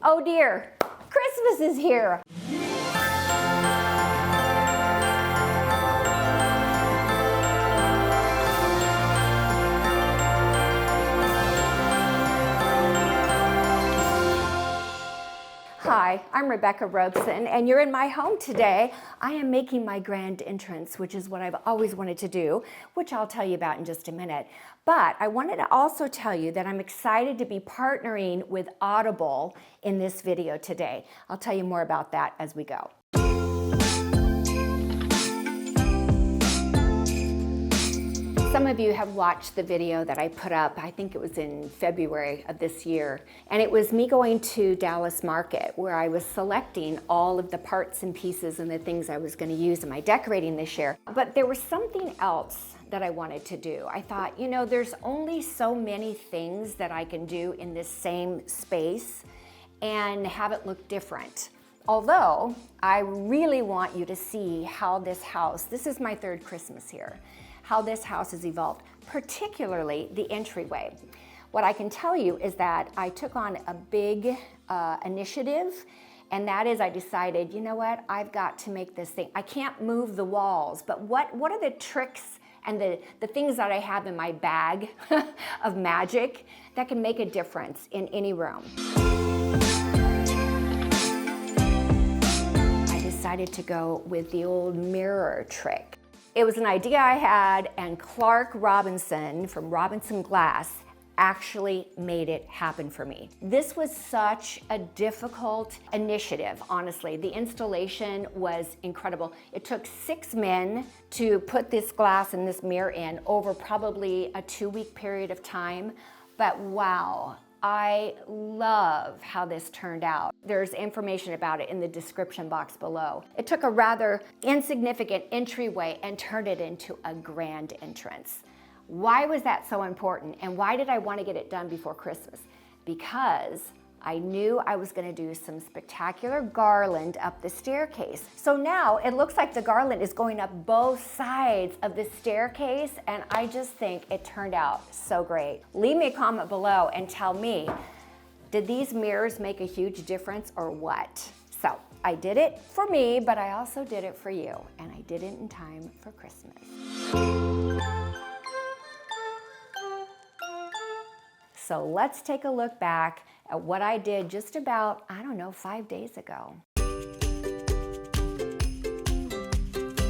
Oh dear, Christmas is here. Hi, I'm Rebecca Robeson, and you're in my home today. I am making my grand entrance, which is what I've always wanted to do, which I'll tell you about in just a minute. But I wanted to also tell you that I'm excited to be partnering with Audible in this video today. I'll tell you more about that as we go. Some of you have watched the video that I put up, I think it was in February of this year, and it was me going to Dallas Market where I was selecting all of the parts and pieces and the things I was going to use in my decorating this year. But there was something else that I wanted to do. I thought, you know, there's only so many things that I can do in this same space and have it look different. Although I really want you to see how this house, this is my third Christmas here, how this house has evolved, particularly the entryway. What I can tell you is that I took on a big initiative, and that is I decided, you know what, I've got to make this thing. I can't move the walls, but what are the tricks and the things that I have in my bag of magic that can make a difference in any room? I decided to go with the old mirror trick. It was an idea I had, and Clark Robeson from Robeson Glass actually made it happen for me. This was such a difficult initiative, honestly. The installation was incredible. It took 6 men to put this glass and this mirror in over probably a 2-week period of time, but wow. I love how this turned out. There's information about it in the description box below. It took a rather insignificant entryway and turned it into a grand entrance. Why was that so important, and why did I want to get it done before Christmas? Because I knew I was going to do some spectacular garland up the staircase. So now it looks like the garland is going up both sides of the staircase, and I just think it turned out so great. Leave me a comment below and tell me, did these mirrors make a huge difference or what? So I did it for me, but I also did it for you, and I did it in time for Christmas. So let's take a look back at what I did just about, I don't know, 5 days ago.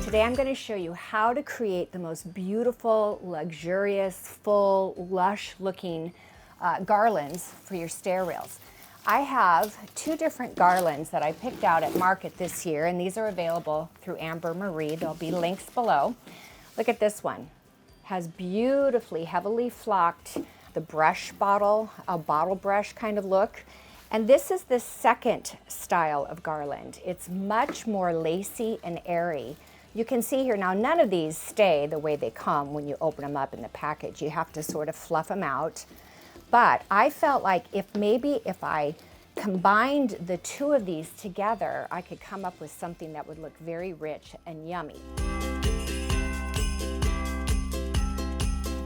Today I'm going to show you how to create the most beautiful, luxurious, full, lush-looking garlands for your stair rails. I have 2 different garlands that I picked out at market this year, and these are available through Amber Marie. There'll be links below. Look at this one. It has beautifully, heavily flocked the brush bottle, a bottle brush kind of look. And this is the second style of garland. It's much more lacy and airy. You can see here now, none of these stay the way they come when you open them up in the package. You have to sort of fluff them out. But I felt like if I combined the 2 of these together, I could come up with something that would look very rich and yummy.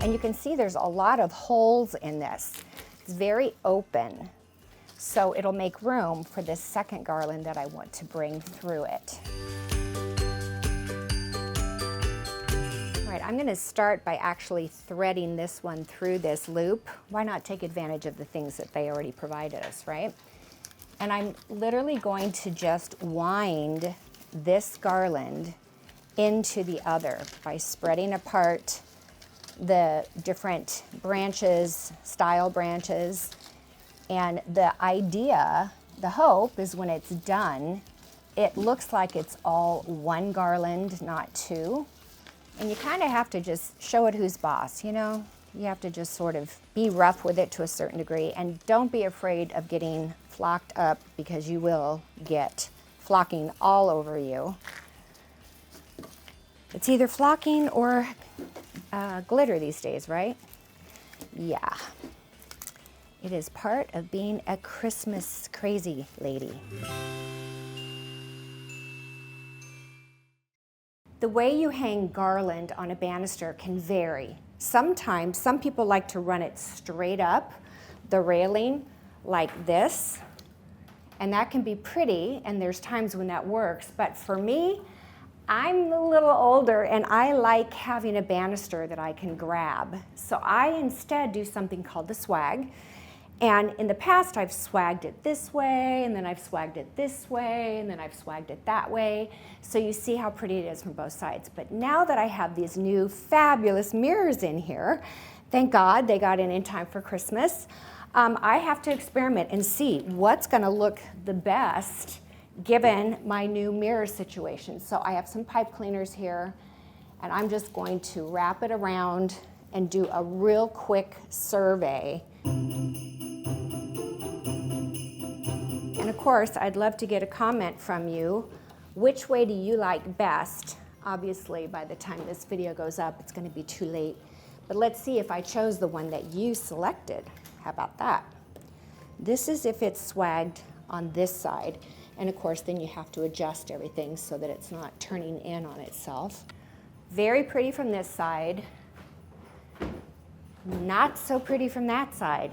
And you can see there's a lot of holes in this. It's very open. So it'll make room for this second garland that I want to bring through it. All right, I'm going to start by actually threading this one through this loop. Why not take advantage of the things that they already provided us, right? And I'm literally going to just wind this garland into the other by spreading apart the different branches, style branches. And the idea, the hope is when it's done, it looks like it's all one garland, not 2. And you kind of have to just show it who's boss, you know? You have to just sort of be rough with it to a certain degree, and don't be afraid of getting flocked up, because you will get flocking all over you. It's either flocking or glitter these days, right? Yeah. It is part of being a Christmas crazy lady. The way you hang garland on a banister can vary. Sometimes, some people like to run it straight up the railing like this, And that can be pretty, and there's times when that works, but for me, I'm a little older and I like having a banister that I can grab. So I instead do something called the swag. And in the past, I've swagged it this way, and then I've swagged it this way, and then I've swagged it that way. So you see how pretty it is from both sides. But now that I have these new fabulous mirrors in here, thank God they got in time for Christmas, I have to experiment and see what's gonna look the best given my new mirror situation. So I have some pipe cleaners here, and I'm just going to wrap it around and do a real quick survey. And of course, I'd love to get a comment from you. Which way do you like best? Obviously, by the time this video goes up, it's gonna be too late. But let's see if I chose the one that you selected. How about that? This is if it's swagged on this side. And of course, then you have to adjust everything so that it's not turning in on itself. Very pretty from this side. Not so pretty from that side.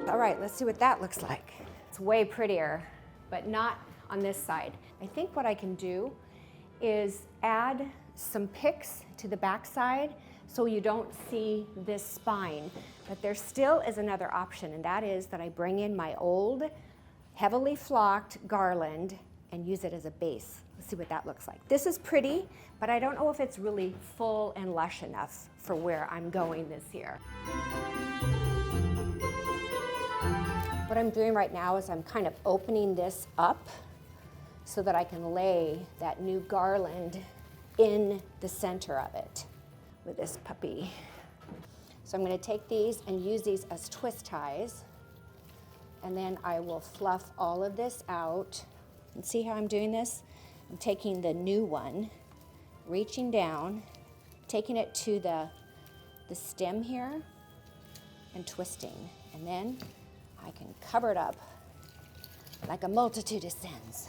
All right, let's see what that looks like. It's way prettier, but not on this side. I think what I can do is add some picks to the back side so you don't see this spine. But there still is another option, and that is that I bring in my old, heavily flocked garland and use it as a base. Let's see what that looks like. This is pretty, but I don't know if it's really full and lush enough for where I'm going this year. What I'm doing right now is I'm kind of opening this up so that I can lay that new garland in the center of it with this puppy. So I'm going to take these and use these as twist ties, and then I will fluff all of this out. And see how I'm doing this? I'm taking the new one, reaching down, taking it to the stem here, and twisting. And then I can cover it up like a multitude of sins.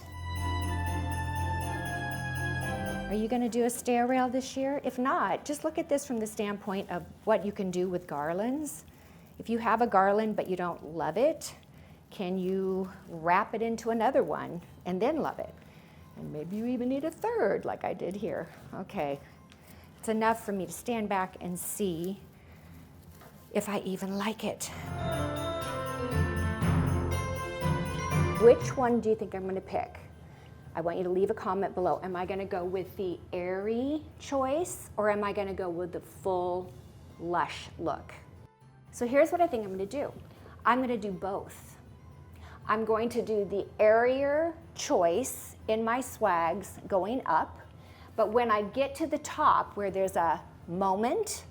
Are you going to do a stairwell this year? If not, just look at this from the standpoint of what you can do with garlands. If you have a garland but you don't love it, can you wrap it into another one and then love it? And maybe you even need a third like I did here. Okay, it's enough for me to stand back and see if I even like it. Which one do you think I'm going to pick? I want you to leave a comment below. Am I going to go with the airy choice, or am I going to go with the full lush look? So here's what I think I'm going to do. I'm going to do both. I'm going to do the airier choice in my swags going up, but when I get to the top where there's a moment,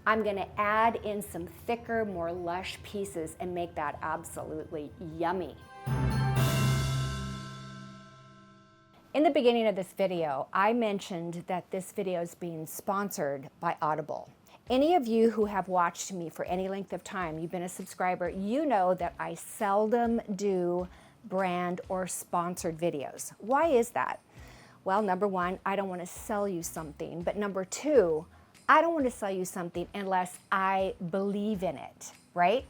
I'm going to add in some thicker, more lush pieces and make that absolutely yummy. In the beginning of this video, I mentioned that this video is being sponsored by Audible. Any of you who have watched me for any length of time, you've been a subscriber, you know that I seldom do brand or sponsored videos. Why is that? Well, number one, I don't want to sell you something, but number two, I don't want to sell you something unless I believe in it, right?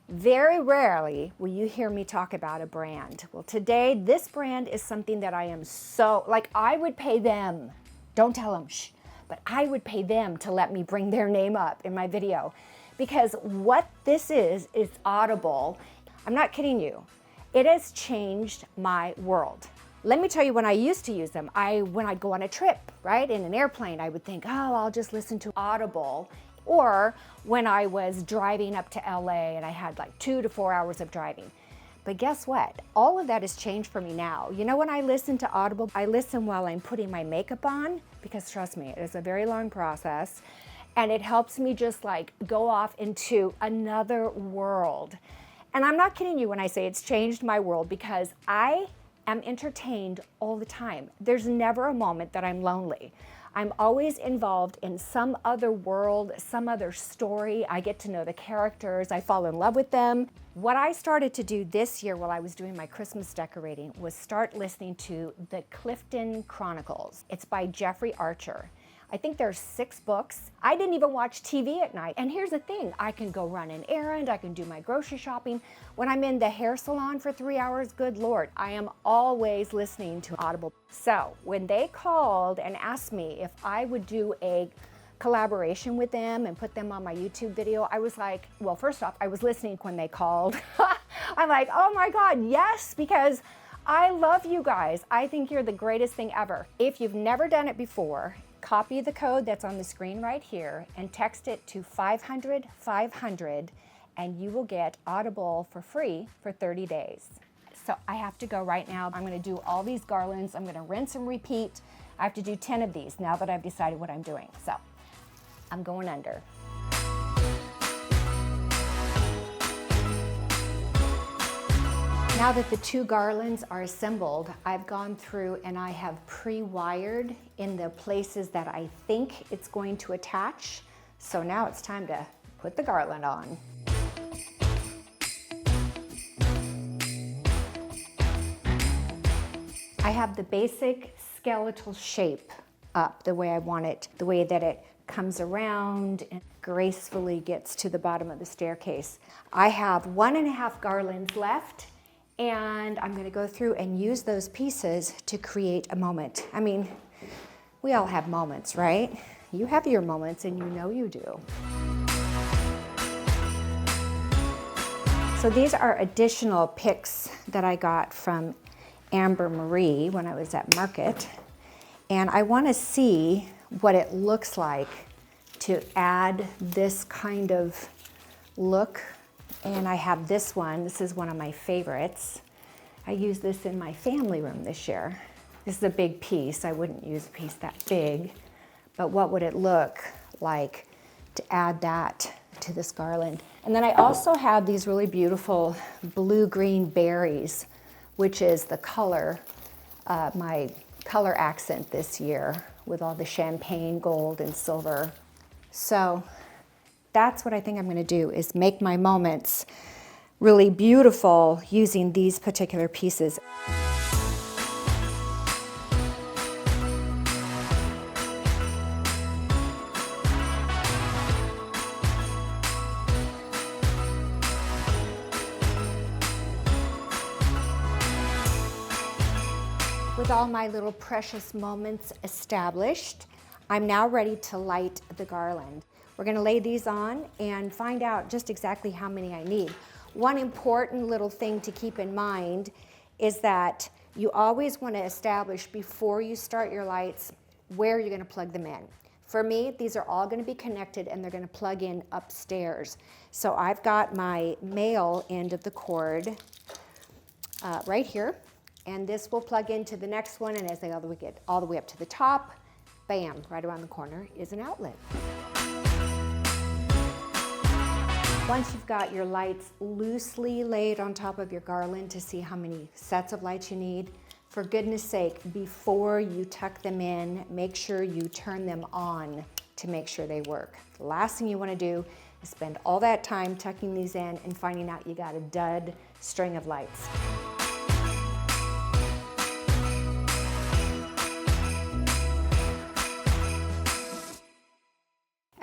Very rarely will you hear me talk about a brand. Well, today, this brand is something that I am so, like I would pay them, don't tell them, shh, but I would pay them to let me bring their name up in my video. Because what this is Audible. I'm not kidding you. It has changed my world. Let me tell you, when I used to use them, when I'd go on a trip, right, in an airplane, I would think, oh, I'll just listen to Audible. Or when I was driving up to LA and I had like 2 to 4 hours of driving. But guess what? All of that has changed for me now. You know, when I listen to Audible, I listen while I'm putting my makeup on, because trust me, it is a very long process. And it helps me just like go off into another world. And I'm not kidding you when I say it's changed my world, because I am entertained all the time. There's never a moment that I'm lonely. I'm always involved in some other world, some other story. I get to know the characters, I fall in love with them. What I started to do this year while I was doing my Christmas decorating was start listening to the Clifton Chronicles. It's by Jeffrey Archer. I think there's 6 books. I didn't even watch TV at night. And here's the thing, I can go run an errand, I can do my grocery shopping. When I'm in the hair salon for 3 hours, good Lord, I am always listening to Audible. So when they called and asked me if I would do a collaboration with them and put them on my YouTube video, I was like, well, first off, I was listening when they called. I'm like, oh my God, yes, because I love you guys. I think you're the greatest thing ever. If you've never done it before, copy the code that's on the screen right here and text it to 500-500 and you will get Audible for free for 30 days. So I have to go right now. I'm gonna do all these garlands. I'm gonna rinse and repeat. I have to do 10 of these now that I've decided what I'm doing. So I'm going under. Now that the 2 garlands are assembled, I've gone through and I have pre-wired in the places that I think it's going to attach. So now it's time to put the garland on. I have the basic skeletal shape up the way I want it, the way that it comes around and gracefully gets to the bottom of the staircase. I have 1.5 garlands left, and I'm going to go through and use those pieces to create a moment. I mean, we all have moments, right? You have your moments, and you know you do. So these are additional picks that I got from Amber Marie when I was at Market, and I want to see what it looks like to add this kind of look. And I have this one. This is one of my favorites. I used this in my family room this year. This is a big piece. I wouldn't use a piece that big, but what would it look like to add that to this garland? And then I also have these really beautiful blue-green berries, which is the color, my color accent this year with all the champagne, gold, and silver. So that's what I think I'm going to do, is make my moments really beautiful using these particular pieces. With all my little precious moments established, I'm now ready to light the garland. We're going to lay these on and find out just exactly how many I need. One important little thing to keep in mind is that you always want to establish before you start your lights where you're going to plug them in. For me, these are all going to be connected and they're going to plug in upstairs. So I've got my male end of the cord right here, and this will plug into the next one, and as they get all the way up to the top, bam, right around the corner is an outlet. Once you've got your lights loosely laid on top of your garland to see how many sets of lights you need, for goodness sake, before you tuck them in, make sure you turn them on to make sure they work. The last thing you want to do is spend all that time tucking these in and finding out you got a dud string of lights.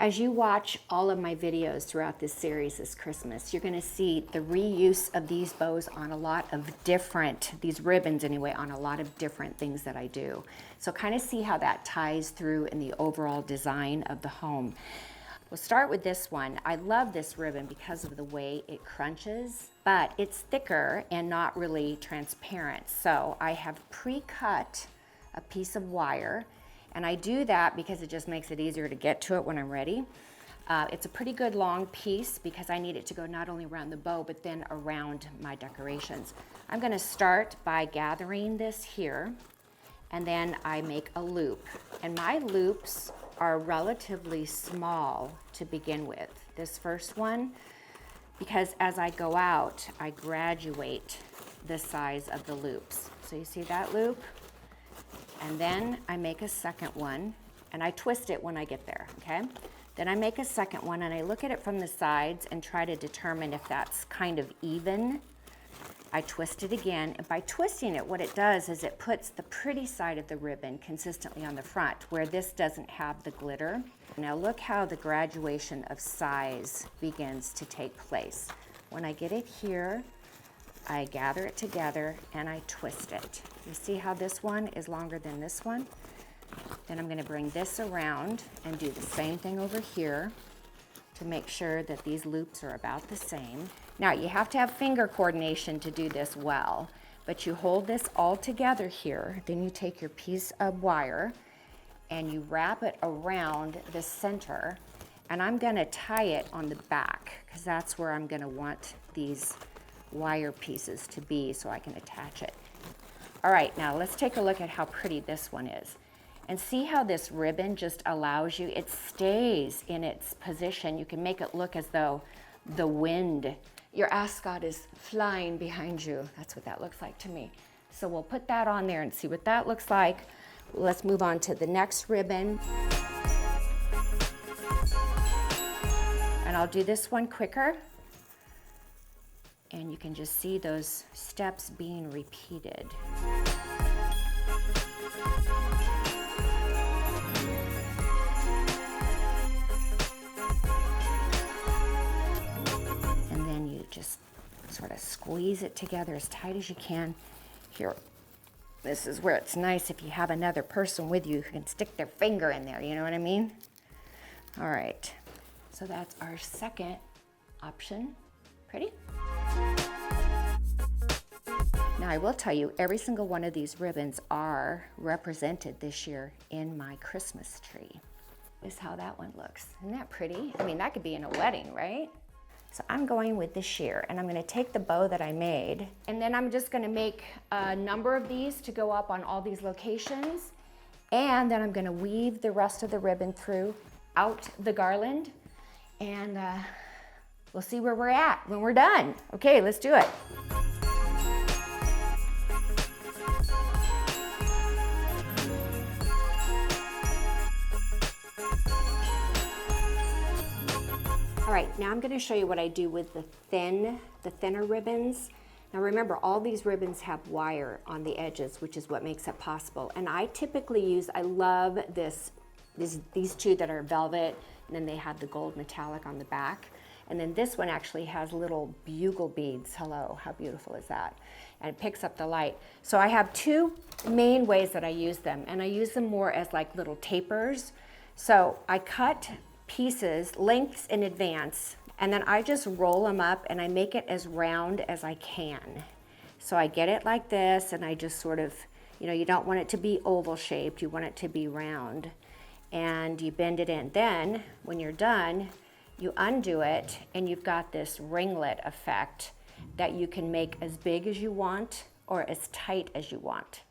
As you watch all of my videos throughout this series this Christmas, you're gonna see the reuse of these bows on a lot of different, these ribbons anyway, on a lot of different things that I do. So kind of see how that ties through in the overall design of the home. We'll start with this one. I love this ribbon because of the way it crunches, but it's thicker and not really transparent. So I have pre-cut a piece of wire, and I do that because it just makes it easier to get to it when I'm ready. It's a pretty good long piece because I need it to go not only around the bow, but then around my decorations. I'm gonna start by gathering this here, and then I make a loop. And my loops are relatively small to begin with. This first one, because as I go out, I graduate the size of the loops. So you see that loop? And then I make a second one, and I twist it when I get there, okay? Then I make a second one, and I look at it from the sides and try to determine if that's kind of even. I twist it again, and by twisting it, what it does is it puts the pretty side of the ribbon consistently on the front, where this doesn't have the glitter. Now look how the graduation of size begins to take place. When I get it here, I gather it together and I twist it. You see how this one is longer than this one? Then I'm going to bring this around and do the same thing over here to make sure that these loops are about the same. Now you have to have finger coordination to do this well, but you hold this all together here, then you take your piece of wire and you wrap it around the center, and I'm going to tie it on the back because that's where I'm going to want these wire pieces to be so I can attach it. All right, now let's take a look at how pretty this one is. And see how this ribbon just allows you, it stays in its position. You can make it look as though the wind, your ascot is flying behind you. That's what that looks like to me. So we'll put that on there and see what that looks like. Let's move on to the next ribbon. And I'll do this one quicker. And you can just see those steps being repeated. And then you just sort of squeeze it together as tight as you can. Here, this is where it's nice if you have another person with you who can stick their finger in there, you know what I mean? All right, so that's our second option. Pretty? Now I will tell you, every single one of these ribbons are represented this year in my Christmas tree. This is how that one looks. Isn't that pretty? I mean, that could be in a wedding, right? So I'm going with the sheer, and I'm gonna take the bow that I made, and then I'm just gonna make a number of these to go up on all these locations, and then I'm gonna weave the rest of the ribbon through out the garland, and we'll see where we're at when we're done. Okay, let's do it. All right, now I'm going to show you what I do with the thinner ribbons. Now remember, all these ribbons have wire on the edges, which is what makes it possible. And I typically use, I love these two that are velvet, and then they have the gold metallic on the back. And then this one actually has little bugle beads. Hello, how beautiful is that? And it picks up the light. So I have two main ways that I use them, and I use them more as like little tapers. So I cut pieces, lengths in advance, and then I just roll them up and I make it as round as I can. So I get it like this, and I just sort of, you know, you don't want it to be oval shaped, you want it to be round. And you bend it in. Then, when you're done, you undo it, and you've got this ringlet effect that you can make as big as you want or as tight as you want.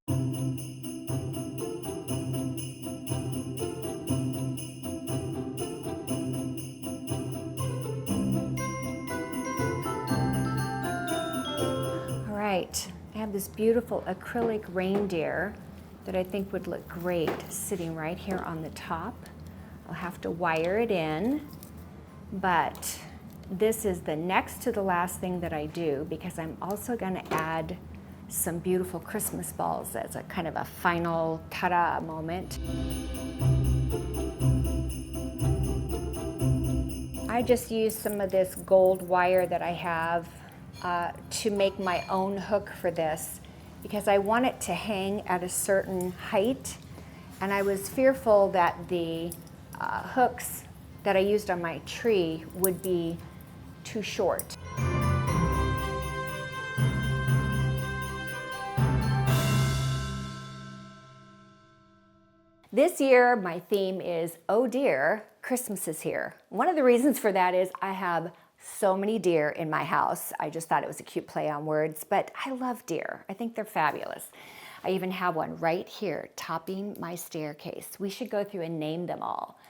Right, I have this beautiful acrylic reindeer that I think would look great sitting right here on the top. I'll have to wire it in, but this is the next to the last thing that I do, because I'm also going to add some beautiful Christmas balls as a kind of a final ta-da moment. I just used some of this gold wire that I have to make my own hook for this, because I want it to hang at a certain height, and I was fearful that the hooks that I used on my tree would be too short. This year, my theme is, oh dear, Christmas is here. One of the reasons for that is I have so many deer in my house. I just thought it was a cute play on words, but I love deer. I think they're fabulous. I even have one right here topping my staircase. We should go through and name them all.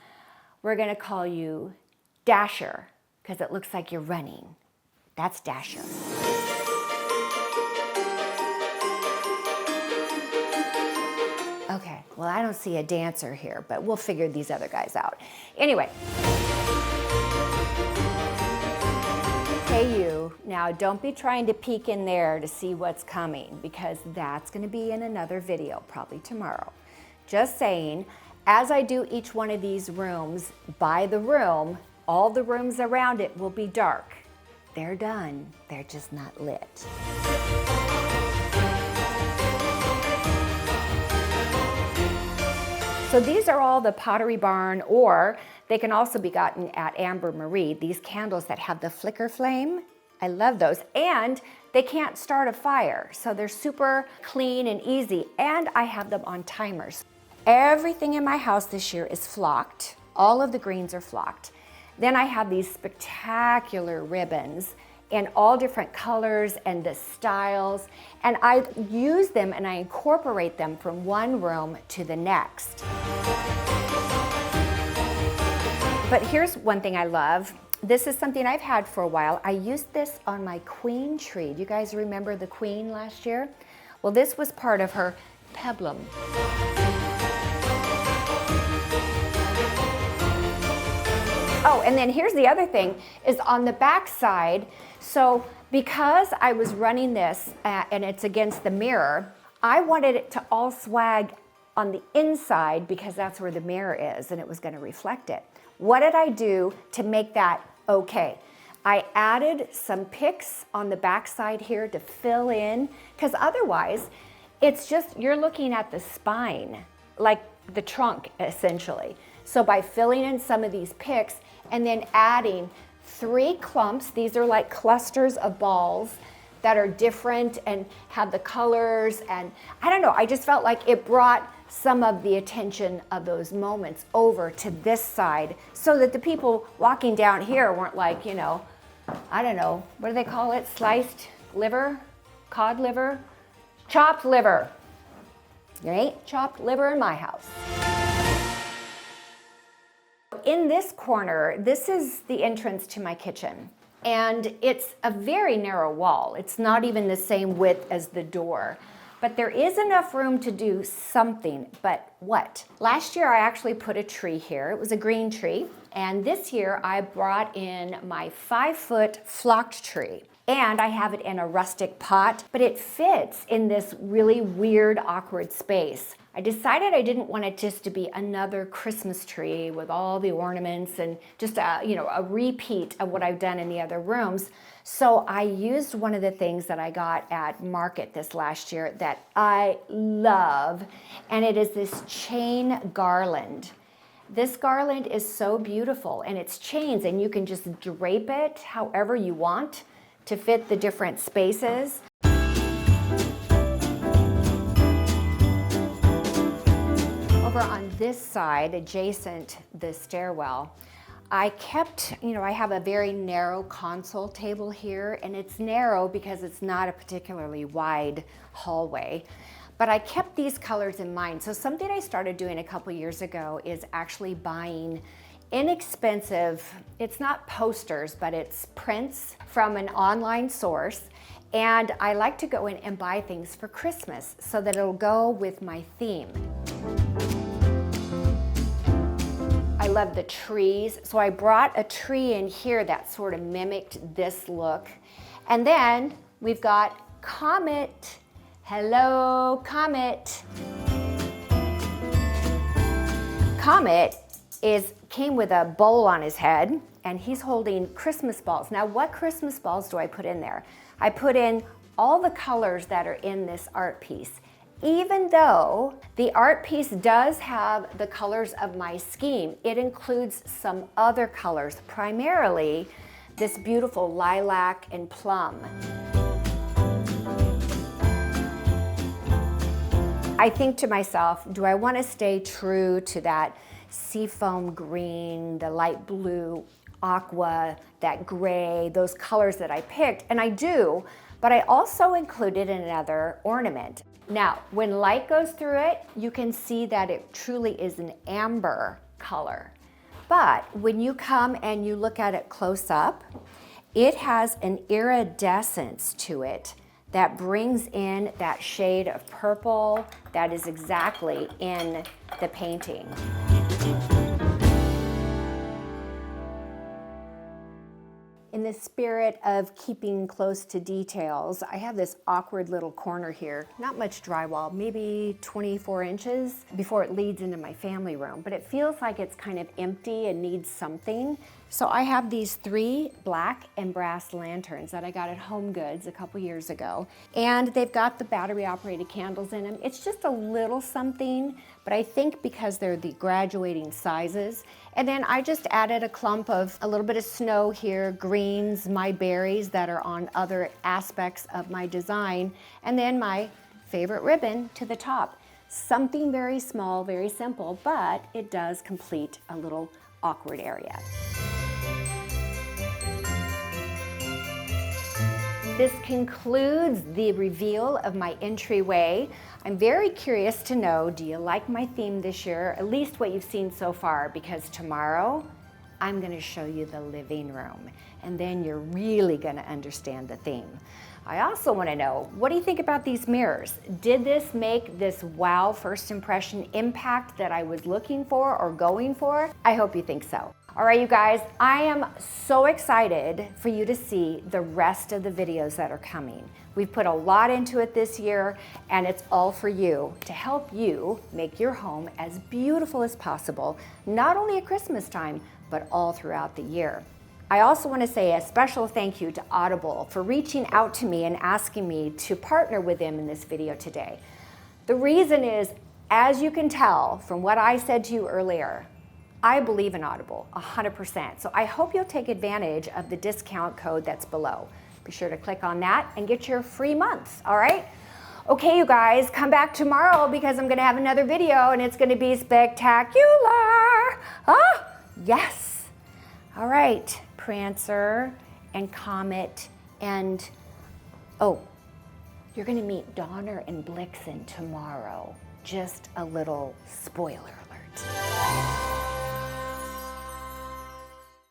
We're gonna call you Dasher, because it looks like you're running. That's Dasher. Okay, well, I don't see a dancer here, but we'll figure these other guys out. Anyway. Hey you, Now, don't be trying to peek in there to see what's coming, because that's going to be in another video, probably tomorrow. Just saying, as I do each one of these rooms, by the room, all the rooms around it will be dark. They're done, they're just not lit. So these are all the Pottery Barn, or they can also be gotten at Amber Marie, these candles that have the flicker flame. I love those, and they can't start a fire, so they're super clean and easy, and I have them on timers. Everything in my house this year is flocked. All of the greens are flocked. Then I have these spectacular ribbons in all different colors and the styles, and I use them and I incorporate them from one room to the next. But here's one thing I love. This is something I've had for a while. I used this on my queen tree. Do you guys remember the queen last year? Well, this was part of her peplum. Oh, and then here's the other thing, is on the back side. So because I was running this and it's against the mirror, I wanted it to all swag on the inside because that's where the mirror is and it was going to reflect it. What did I do to make that okay? I added some picks on the back side here to fill in, because otherwise it's just, you're looking at the spine, like the trunk essentially. So by filling in some of these picks and then adding 3 clumps, these are like clusters of balls that are different and have the colors, and I don't know, I just felt like it brought some of the attention of those moments over to this side so that the people walking down here weren't like, you know, I don't know, what do they call it? Sliced liver? Cod liver? Chopped liver. There ain't chopped liver in my house. In this corner, this is the entrance to my kitchen. And it's a very narrow wall. It's not even the same width as the door. But there is enough room to do something, but what? Last year I actually put a tree here. It was a green tree. And this year I brought in my 5-foot flocked tree. And I have it in a rustic pot, but it fits in this really weird, awkward space. I decided I didn't want it just to be another Christmas tree with all the ornaments and just a repeat of what I've done in the other rooms. So I used one of the things that I got at market this last year that I love, and it is this chain garland. This garland is so beautiful, and it's chains, and you can just drape it however you want to fit the different spaces. Over on this side, adjacent the stairwell, I kept, I have a very narrow console table here, and it's narrow because it's not a particularly wide hallway. But I kept these colors in mind. So something I started doing a couple years ago is actually buying inexpensive, it's not posters, but it's prints from an online source. And I like to go in and buy things for Christmas so that it'll go with my theme. I love the trees, so I brought a tree in here that sort of mimicked this look. And then we've got Comet. Hello, Comet. Comet came with a bowl on his head, and he's holding Christmas balls. Now, what Christmas balls do I put in there? I put in all the colors that are in this art piece. Even though the art piece does have the colors of my scheme, it includes some other colors, primarily this beautiful lilac and plum. I think to myself, do I want to stay true to that seafoam green, the light blue, aqua, that gray, those colors that I picked? And I do, but I also included another ornament. Now, when light goes through it, you can see that it truly is an amber color. But when you come and you look at it close up, it has an iridescence to it that brings in that shade of purple that is exactly in the painting. In In the spirit of keeping close to details, I have this awkward little corner here, not much drywall, maybe 24 inches before it leads into my family room, but it feels like it's kind of empty and needs something. So I have these 3 black and brass lanterns that I got at Home Goods a couple years ago, and they've got the battery operated candles in them. It's just a little something, but I think because they're the graduating sizes. And then I just added a clump of a little bit of snow here, greens, my berries that are on other aspects of my design, and then my favorite ribbon to the top. Something very small, very simple, but it does complete a little awkward area. This concludes the reveal of my entryway. I'm very curious to know, do you like my theme this year? At least what you've seen so far, because tomorrow I'm gonna show you the living room, and then you're really gonna understand the theme. I also wanna know, what do you think about these mirrors? Did this make this wow first impression impact that I was looking for or going for? I hope you think so. All right, you guys, I am so excited for you to see the rest of the videos that are coming. We've put a lot into it this year, and it's all for you, to help you make your home as beautiful as possible, not only at Christmas time, but all throughout the year. I also want to say a special thank you to Audible for reaching out to me and asking me to partner with them in this video today. The reason is, as you can tell from what I said to you earlier, I believe in Audible 100%. So I hope you'll take advantage of the discount code that's below. Be sure to click on that and get your free month, all right? Okay, you guys, come back tomorrow because I'm gonna have another video and it's gonna be spectacular. Ah, yes. All right, Prancer and Comet and, oh, you're gonna meet Donner and Blixen tomorrow. Just a little spoiler alert.